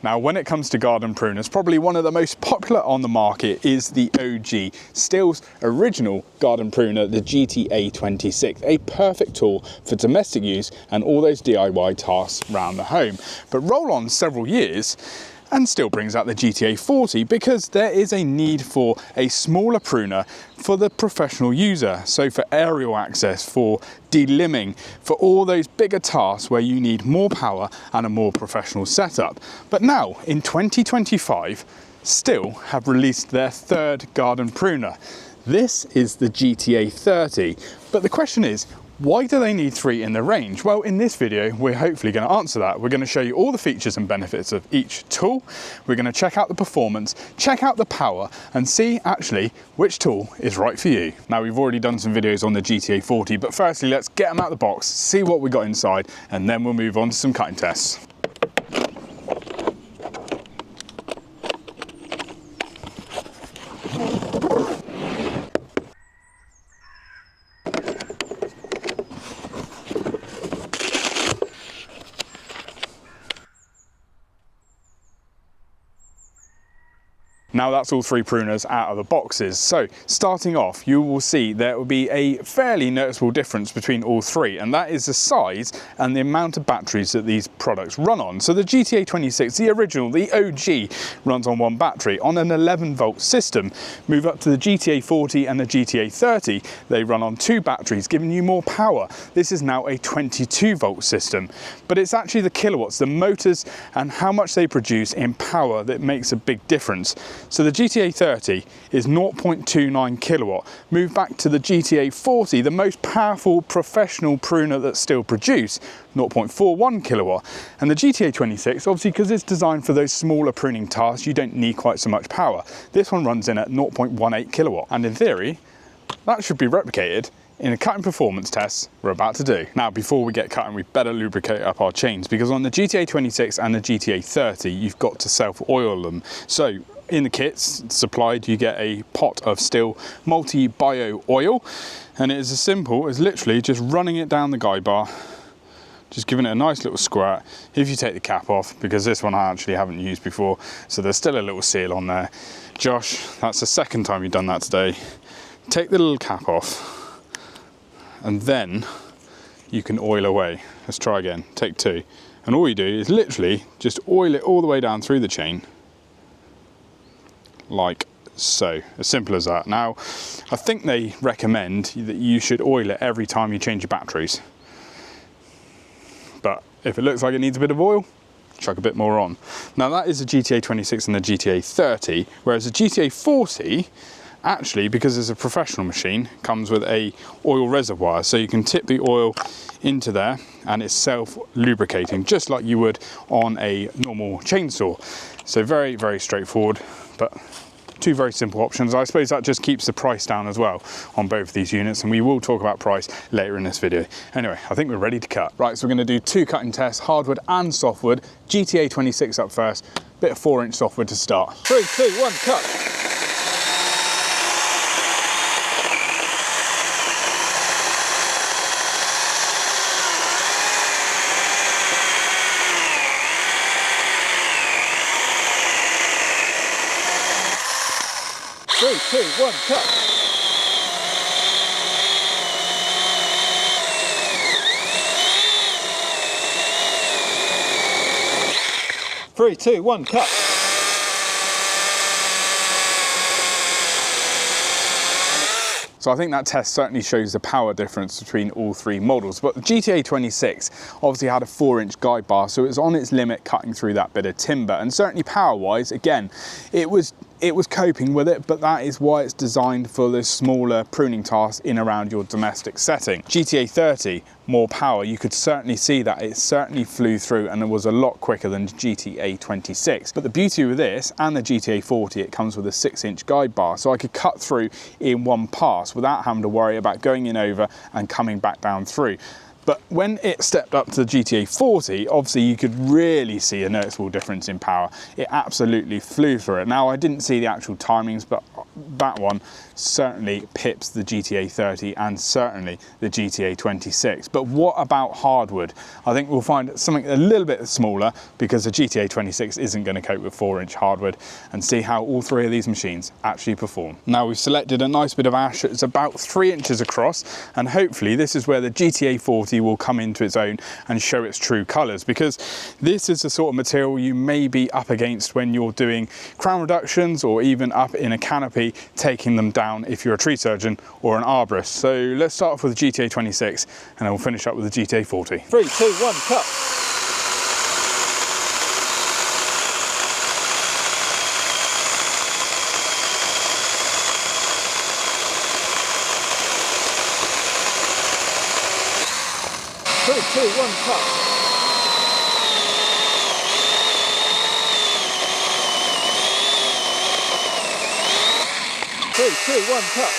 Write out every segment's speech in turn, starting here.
Now, when it comes to garden pruners, probably one of the most popular on the market is the OG, STIHL's original garden pruner, the GTA 26, a perfect tool for domestic use and all those DIY tasks around the home. But roll on several years and STIHL brings out the GTA 40 because there is a need for a smaller pruner for the professional user. So for aerial access, for delimbing, for all those bigger tasks where you need more power and a more professional setup. But now in 2025, STIHL have released their third garden pruner. This is the GTA 30. But the question is, why do they need 3 in the range? Well, in this video, we're hopefully going to answer that. We're going to show you all the features and benefits of each tool. We're going to check out the performance, check out the power, and see actually which tool is right for you. Now, we've already done some videos on the GTA 40, but firstly, let's get them out of the box, see what we got inside, and then we'll move on to some cutting tests. Now that's all 3 pruners out of the boxes. So starting off, you will see there will be a fairly noticeable difference between all 3, and that is the size and the amount of batteries that these products run on. So the GTA 26, the original, the OG, runs on 1 battery on an 11-volt system. Move up to the GTA 40 and the GTA 30, they run on 2 batteries, giving you more power. This is now a 22-volt system, but it's actually the kilowatts, the motors, and how much they produce in power that makes a big difference. So the GTA 30 is 0.29 kilowatt. Move back to the GTA 40, the most powerful professional pruner that STIHL produce, 0.41 kilowatt. And the GTA 26, obviously because it's designed for those smaller pruning tasks, you don't need quite so much power. This one runs in at 0.18 kilowatt. And in theory, that should be replicated in a cutting performance test we're about to do. Now, before we get cutting, we better lubricate up our chains, because on the GTA 26 and the GTA 30, you've got to self-oil them. So in the kits supplied, you get a pot of STIHL multi-bio oil, and it is as simple as literally just running it down the guide bar, just giving it a nice little squirt. If you take the cap off, because this one I actually haven't used before, so there's still a little seal on there. Josh, that's the second time you've done that today. Take the little cap off, and then you can oil away. Let's try again, take 2. And all you do is literally just oil it all the way down through the chain, like so, as simple as that. Now, I think they recommend that you should oil it every time you change your batteries. But if it looks like it needs a bit of oil, chuck a bit more on. Now that is the GTA 26 and the GTA 30, whereas the GTA 40, actually, because it's a professional machine, comes with a oil reservoir. So you can tip the oil into there and it's self-lubricating, just like you would on a normal chainsaw. So very, very straightforward, but 2 very simple options. I suppose that just keeps the price down as well on both of these units, and we will talk about price later in this video. Anyway, I think we're ready to cut. Right, so we're going to do 2 cutting tests, hardwood and softwood. GTA 26 up first, bit of 4-inch softwood to start. 3, 2, 1, cut. Three, 2, 1, cut. 3, 2, 1, cut. So I think that test certainly shows the power difference between all 3 models. But the GTA 26 obviously had a 4-inch guide bar, so it was on its limit cutting through that bit of timber. And certainly power-wise, again, it was coping with it, but that is why it's designed for the smaller pruning tasks in around your domestic setting. GTA 30, more power, you could certainly see that it certainly flew through, and it was a lot quicker than GTA 26. But the beauty with this and the GTA 40, it comes with a 6-inch guide bar, so I could cut through in one pass without having to worry about going in over and coming back down through. But when it stepped up to the GTA 40, obviously you could really see a noticeable difference in power. It absolutely flew through it. Now I didn't see the actual timings, but that one certainly pips the GTA 30 and certainly the GTA 26. But what about hardwood? I think we'll find something a little bit smaller because the GTA 26 isn't going to cope with 4-inch hardwood, and see how all three of these machines actually perform. Now we've selected a nice bit of ash. It's about 3 inches across, and hopefully this is where the GTA 40 will come into its own and show its true colours, because this is the sort of material you may be up against when you're doing crown reductions or even up in a canopy taking them down if you're a tree surgeon or an arborist. So let's start off with the GTA 26 and then we'll finish up with the GTA 40. 3, 2, 1, cut! Three, two, one, cut. 3, 2, 1, cut.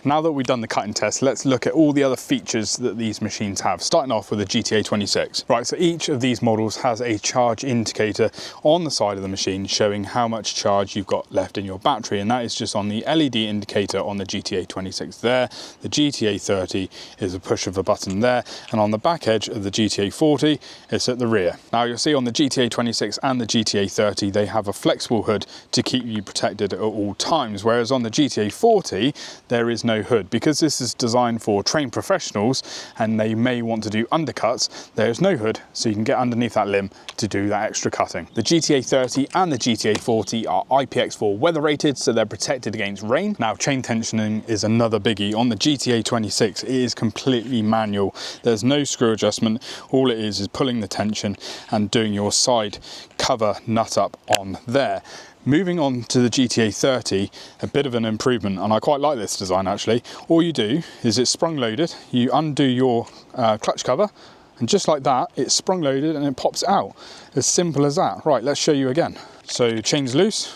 Now that we've done the cutting test, let's look at all the other features that these machines have, starting off with the GTA 26. Right, so each of these models has a charge indicator on the side of the machine showing how much charge you've got left in your battery, and that is just on the LED indicator on the GTA 26 there. The GTA 30 is a push of a button there, and on the back edge of the GTA 40, it's at the rear. Now you'll see on the GTA 26 and the GTA 30, they have a flexible hood to keep you protected at all times, whereas on the GTA 40, there is no hood. Because this is designed for trained professionals and they may want to do undercuts, there is no hood, so you can get underneath that limb to do that extra cutting. The GTA 30 and the GTA 40 are IPX4 weather rated, so they're protected against rain. Now chain tensioning is another biggie. On the GTA 26, it is completely manual. There's no screw adjustment. All it is pulling the tension and doing your side cover nut up on there. Moving on to the GTA 30, a bit of an improvement, and I quite like this design actually. All you do is it's sprung loaded, you undo your clutch cover, and just like that, it's sprung loaded and it pops out. As simple as that. Right, let's show you again. So chain's loose,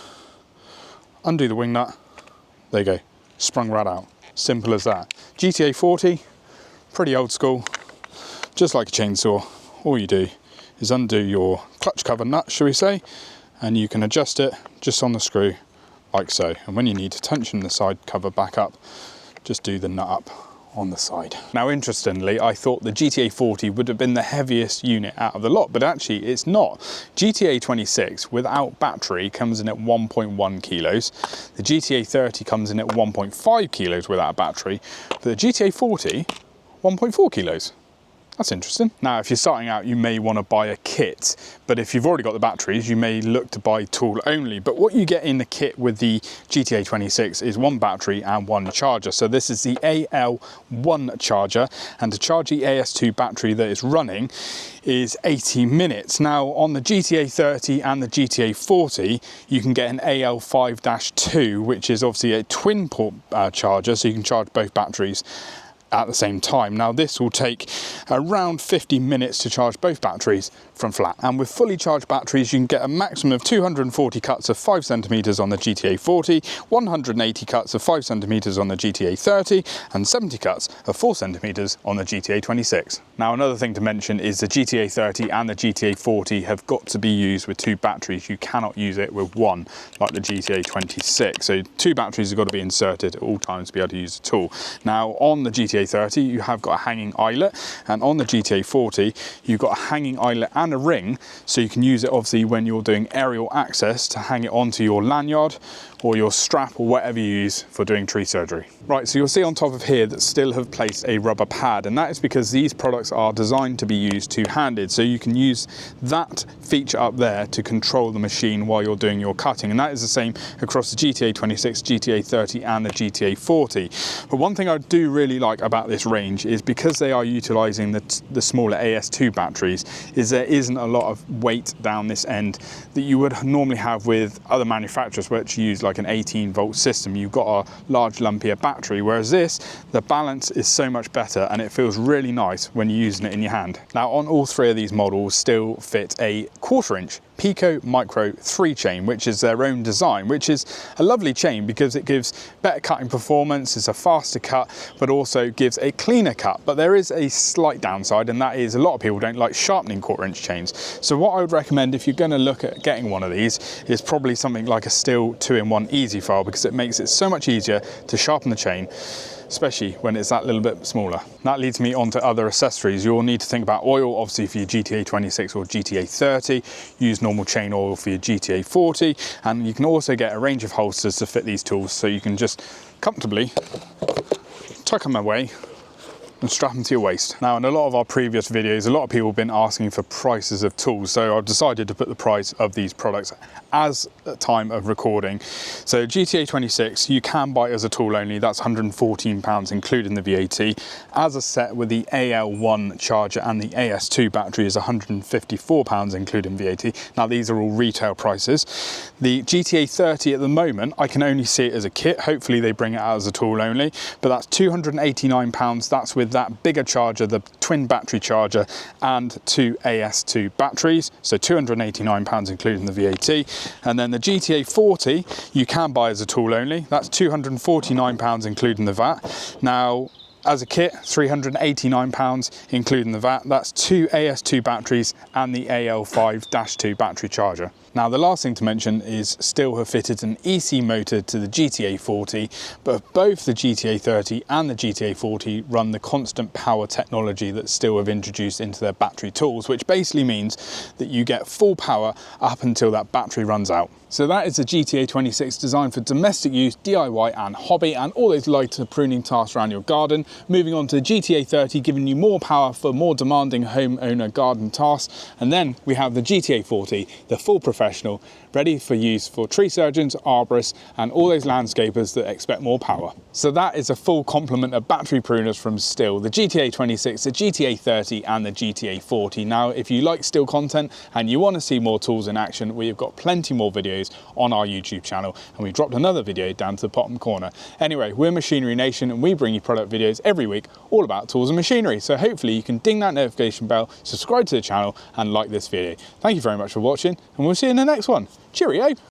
undo the wing nut, there you go, sprung right out. Simple as that. GTA 40, pretty old school, just like a chainsaw. All you do is undo your clutch cover nut, shall we say, and you can adjust it just on the screw like so. And when you need to tension the side cover back up, just do the nut up on the side. Now interestingly, I thought the GTA 40 would have been the heaviest unit out of the lot, but actually it's not. GTA 26 without battery comes in at 1.1 kilos. The GTA 30 comes in at 1.5 kilos without battery, but the GTA 40, 1.4 kilos. That's interesting. Now, if you're starting out, you may want to buy a kit, but if you've already got the batteries, you may look to buy tool only. But what you get in the kit with the GTA 26 is one battery and one charger. So this is the AL1 charger, and to charge the AS2 battery that is running is 80 minutes. Now, on the GTA 30 and the GTA 40, you can get an AL5-2, which is obviously a twin port charger, so you can charge both batteries at the same time. Now this will take around 50 minutes to charge both batteries from flat, and with fully charged batteries you can get a maximum of 240 cuts of 5 centimeters on the GTA 40, 180 cuts of 5 centimeters on the GTA 30, and 70 cuts of 4 centimeters on the GTA 26. Now another thing to mention is the GTA 30 and the GTA 40 have got to be used with 2 batteries. You cannot use it with one like the GTA 26. So 2 batteries have got to be inserted at all times to be able to use the tool. Now on the GTA 30 you have got a hanging eyelet, and on the GTA 40 you've got a hanging eyelet and a ring, so you can use it obviously when you're doing aerial access to hang it onto your lanyard or your strap or whatever you use for doing tree surgery. Right, so you'll see on top of here that STIHL have placed a rubber pad, and that is because these products are designed to be used two-handed, so you can use that feature up there to control the machine while you're doing your cutting, and that is the same across the GTA 26, GTA 30 and the GTA 40. But one thing I do really like about this range is because they are utilising the smaller AS2 batteries, is there isn't a lot of weight down this end that you would normally have with other manufacturers which use like an 18-volt system. You've got a large lumpier battery, whereas this, the balance is so much better and it feels really nice when you're using it in your hand. Now on all 3 of these models still fit a 1/4 inch Pico Micro 3 chain, which is their own design, which is a lovely chain because it gives better cutting performance, it's a faster cut, but also gives a cleaner cut. But there is a slight downside, and that is a lot of people don't like sharpening 1/4 inch chains. So what I would recommend if you're going to look at getting one of these is probably something like a STIHL 2-in-1 easy file, because it makes it so much easier to sharpen the chain, especially when it's that little bit smaller. That leads me on to other accessories. You'll need to think about oil, obviously for your GTA 26 or GTA 30, use normal chain oil for your GTA 40, and you can also get a range of holsters to fit these tools, so you can just comfortably tuck them away and strap them to your waist. Now, in a lot of our previous videos, a lot of people have been asking for prices of tools, so I've decided to put the price of these products as the time of recording. So GTA 26, you can buy as a tool only, that's £114 including the VAT. As a set with the AL1 charger and the AS2 battery is £154 including VAT. Now, these are all retail prices. The GTA 30 at the moment, I can only see it as a kit. Hopefully they bring it out as a tool only, but that's £289. That's with that bigger charger, the twin battery charger, and 2 AS2 batteries, so £289 including the VAT. And then the GTA 40 you can buy as a tool only, that's £249 including the VAT. Now, as a kit, £389 including the VAT. That's 2 AS2 batteries and the AL5-2 battery charger. Now, the last thing to mention is STIHL have fitted an EC motor to the GTA 40, but both the GTA 30 and the GTA 40 run the constant power technology that STIHL have introduced into their battery tools, which basically means that you get full power up until that battery runs out. So that is the GTA 26 designed for domestic use, DIY and hobby, and all those lighter pruning tasks around your garden. Moving on to the GTA 30, giving you more power for more demanding homeowner garden tasks. And then we have the GTA 40, the full professional, ready for use for tree surgeons, arborists, and all those landscapers that expect more power. So that is a full complement of battery pruners from STIHL, the GTA 26, the GTA 30 and the GTA 40. Now, if you like STIHL content and you want to see more tools in action, we've got plenty more videos on our YouTube channel, and we've dropped another video down to the bottom corner. Anyway, we're Machinery Nation and we bring you product videos every week all about tools and machinery. So hopefully you can ding that notification bell, subscribe to the channel and like this video. Thank you very much for watching, and we'll see you in the next one. Cheerio!